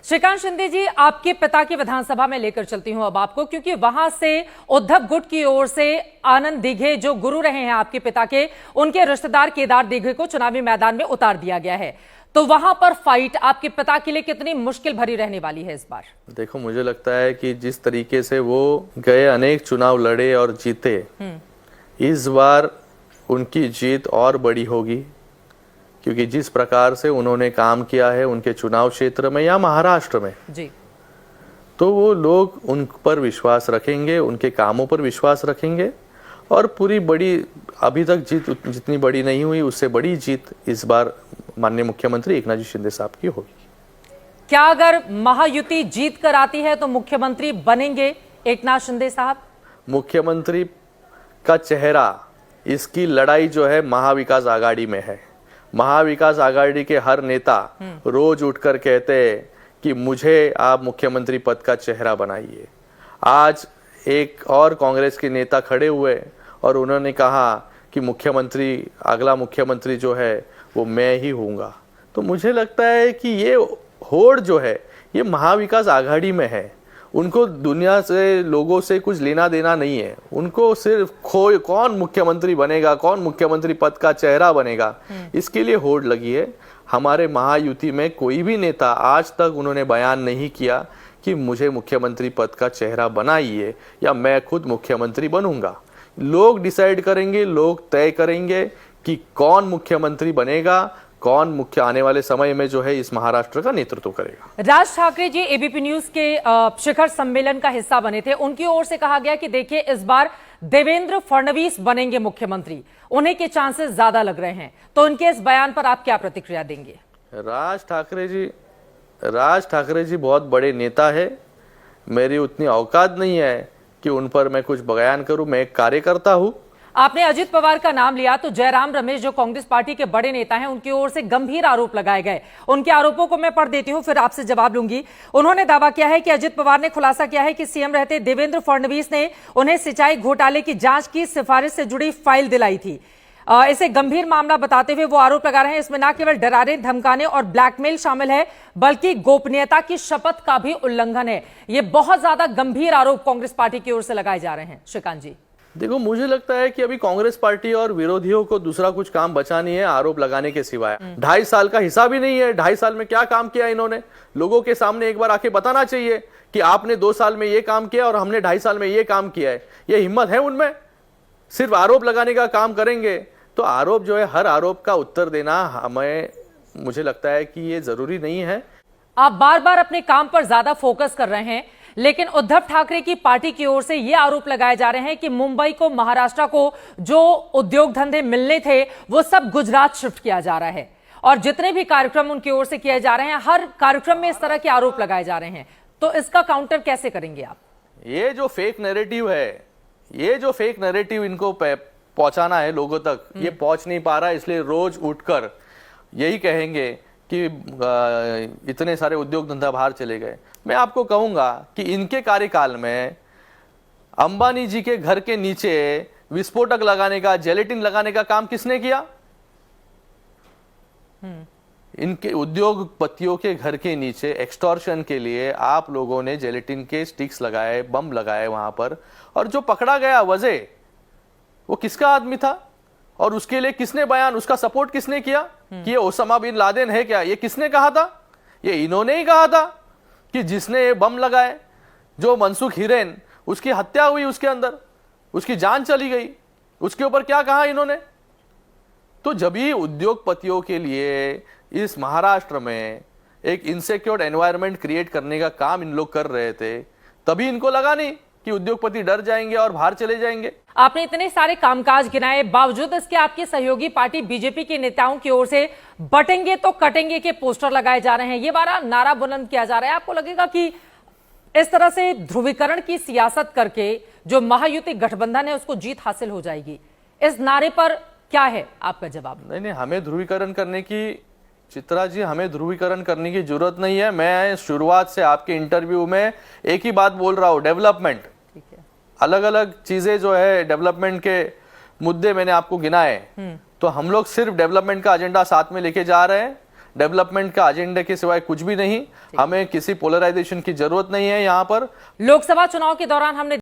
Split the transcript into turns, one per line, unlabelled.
श्रीकांत शिंदे जी, आपके पिता की विधानसभा में लेकर चलती हूं अब आपको, क्योंकि वहां से उद्धव गुट की ओर से आनंद दिघे जो गुरु रहे हैं आपके पिता के, उनके रिश्तेदार केदार दिघे को चुनावी मैदान में उतार दिया गया है। तो वहां पर फाइट आपके पिता के लिए कितनी मुश्किल भरी रहने वाली है इस बार? देखो,
मुझे लगता है कि जिस तरीके से वो गए, अनेक चुनाव लड़े और जीते, इस बार उनकी जीत और बड़ी होगी, क्योंकि जिस प्रकार से उन्होंने काम किया है उनके चुनाव क्षेत्र में या महाराष्ट्र में
जी,
तो वो लोग उन पर विश्वास रखेंगे, उनके कामों पर विश्वास रखेंगे और पूरी बड़ी, अभी तक जीत जितनी बड़ी नहीं हुई उससे बड़ी जीत इस बार माननीय मुख्यमंत्री एकनाथ जी शिंदे साहब की होगी।
क्या अगर महायुति जीत कर आती है तो मुख्यमंत्री बनेंगे एकनाथ शिंदे साहब?
मुख्यमंत्री का चेहरा, इसकी लड़ाई जो है महाविकास आघाड़ी में है। महाविकास आघाड़ी के हर नेता रोज उठकर कहते हैं कि मुझे आप मुख्यमंत्री पद का चेहरा बनाइए। आज एक और कांग्रेस के नेता खड़े हुए और उन्होंने कहा कि मुख्यमंत्री, अगला मुख्यमंत्री जो है वो मैं ही हूँगा। तो मुझे लगता है कि ये होड़ जो है ये महाविकास आघाड़ी में है। उनको दुनिया से, लोगों से कुछ लेना देना नहीं है। उनको सिर्फ कौन मुख्यमंत्री बनेगा, कौन मुख्यमंत्री पद का चेहरा बनेगा, इसके लिए होड़ लगी है। हमारे महायुति में कोई भी नेता आज तक उन्होंने बयान नहीं किया कि मुझे मुख्यमंत्री पद का चेहरा बनाइए या मैं खुद मुख्यमंत्री बनूंगा। लोग डिसाइड करेंगे, लोग तय करेंगे कि कौन मुख्यमंत्री बनेगा, कौन मुख्य आने वाले समय में जो है इस महाराष्ट्र का नेतृत्व करेगा।
राज ठाकरे जी एबीपी न्यूज के शिखर सम्मेलन का हिस्सा बने थे। उनकी ओर से कहा गया कि देखिए, इस बार देवेंद्र फडणवीस बनेंगे मुख्यमंत्री, उन्हीं के चांसेस ज्यादा लग रहे हैं। तो उनके इस बयान पर आप क्या प्रतिक्रिया देंगे?
राज ठाकरे जी बहुत बड़े नेता है। मेरी उतनी औकात नहीं है कि उन पर मैं कुछ बयान करूं। मैं एक कार्यकर्ता हूं।
आपने अजित पवार का नाम लिया तो जयराम रमेश जो कांग्रेस पार्टी के बड़े नेता हैं, उनकी ओर से गंभीर आरोप लगाए गए। उनके आरोपों को मैं पढ़ देती हूं, फिर आपसे जवाब लूंगी। उन्होंने दावा किया है कि अजित पवार ने खुलासा किया है कि सीएम रहते देवेंद्र फडणवीस ने उन्हें सिंचाई घोटाले की जांच की सिफारिश से जुड़ी फाइल दिलाई थी। इसे गंभीर मामला बताते हुए वो आरोप लगा रहे हैं इसमें न केवल डराने, धमकाने और ब्लैकमेल शामिल है, बल्कि गोपनीयता की शपथ का भी उल्लंघन है। ये बहुत ज्यादा गंभीर आरोप कांग्रेस पार्टी की ओर से लगाए जा रहे हैं। श्रीकांत जी,
देखो, मुझे लगता है कि अभी कांग्रेस पार्टी और विरोधियों को दूसरा कुछ काम बचा नहीं है आरोप लगाने के सिवाय। 2.5 साल का हिसाब ही नहीं है। 2.5 साल में क्या काम किया इन्होंने? लोगों के सामने एक बार आके बताना चाहिए कि आपने 2 साल में ये काम किया और हमने 2.5 साल में ये काम किया है। ये हिम्मत है उनमें? सिर्फ आरोप लगाने का काम करेंगे तो आरोप जो है, हर आरोप का उत्तर देना मुझे लगता है कि ये जरूरी नहीं है।
आप बार बार अपने काम पर ज्यादा फोकस कर रहे हैं, लेकिन उद्धव ठाकरे की पार्टी की ओर से यह आरोप लगाए जा रहे हैं कि मुंबई को, महाराष्ट्र को जो उद्योग धंधे मिलने थे वो सब गुजरात शिफ्ट किया जा रहा है। और जितने भी कार्यक्रम उनकी ओर से किए जा रहे हैं, हर कार्यक्रम में इस तरह के आरोप लगाए जा रहे हैं। तो इसका काउंटर कैसे करेंगे आप?
ये जो फेक नैरेटिव है, ये जो फेक नैरेटिव इनको पहुंचाना है लोगों तक, ये पहुंच नहीं पा रहा है। इसलिए रोज उठकर यही कहेंगे कि इतने सारे उद्योग धंधा बाहर चले गए। मैं आपको कहूंगा कि इनके कार्यकाल में अंबानी जी के घर के नीचे विस्फोटक लगाने का, जेलेटिन लगाने का काम किसने किया? इनके उद्योगपतियों के घर के नीचे एक्सटॉर्शन के लिए आप लोगों ने जेलेटिन के स्टिक्स लगाए, बम लगाए वहां पर। और जो पकड़ा गया वजह, वो किसका आदमी था और उसके लिए किसने बयान, उसका सपोर्ट किसने किया कि ये ओसामा बिन लादेन है क्या? ये किसने कहा था? ये इन्होंने ही कहा था कि जिसने ये बम लगाए, जो मनसुख हिरेन, उसकी हत्या हुई, उसके अंदर उसकी जान चली गई, उसके ऊपर क्या कहा इन्होंने? तो जब भी उद्योगपतियों के लिए इस महाराष्ट्र में एक इनसिक्योर एनवायरनमेंट क्रिएट करने का काम इन लोग कर रहे थे, तभी इनको लगा नहीं कि उद्योगपति डर जाएंगे और बाहर चले जाएंगे।
आपने इतने सारे कामकाज गिनाए, बावजूद इसके आपके सहयोगी पार्टी बीजेपी के नेताओं की ओर से बटेंगे तो कटेंगे के पोस्टर लगाए जा रहे हैं। ये बारा नारा बुलंद किया जा रहा है। आपको लगेगा कि इस तरह से ध्रुवीकरण की सियासत करके जो महायुति गठबंधन है उसको जीत हासिल हो जाएगी? इस नारे पर क्या है आपका जवाब?
नहीं, हमें ध्रुवीकरण करने की, चित्रा जी, हमें ध्रुवीकरण करने की जरूरत नहीं है। मैं शुरुआत से आपके इंटरव्यू में एक ही बात बोल रहा हूं, डेवलपमेंट। अलग अलग चीजें जो है डेवलपमेंट के मुद्दे मैंने आपको गिनाए, तो हम लोग सिर्फ डेवलपमेंट का एजेंडा साथ में लेके जा रहे हैं। डेवलपमेंट का एजेंडा के सिवाय कुछ भी नहीं। हमें किसी पोलराइजेशन की जरूरत नहीं है। यहाँ पर
लोकसभा चुनाव के दौरान हमने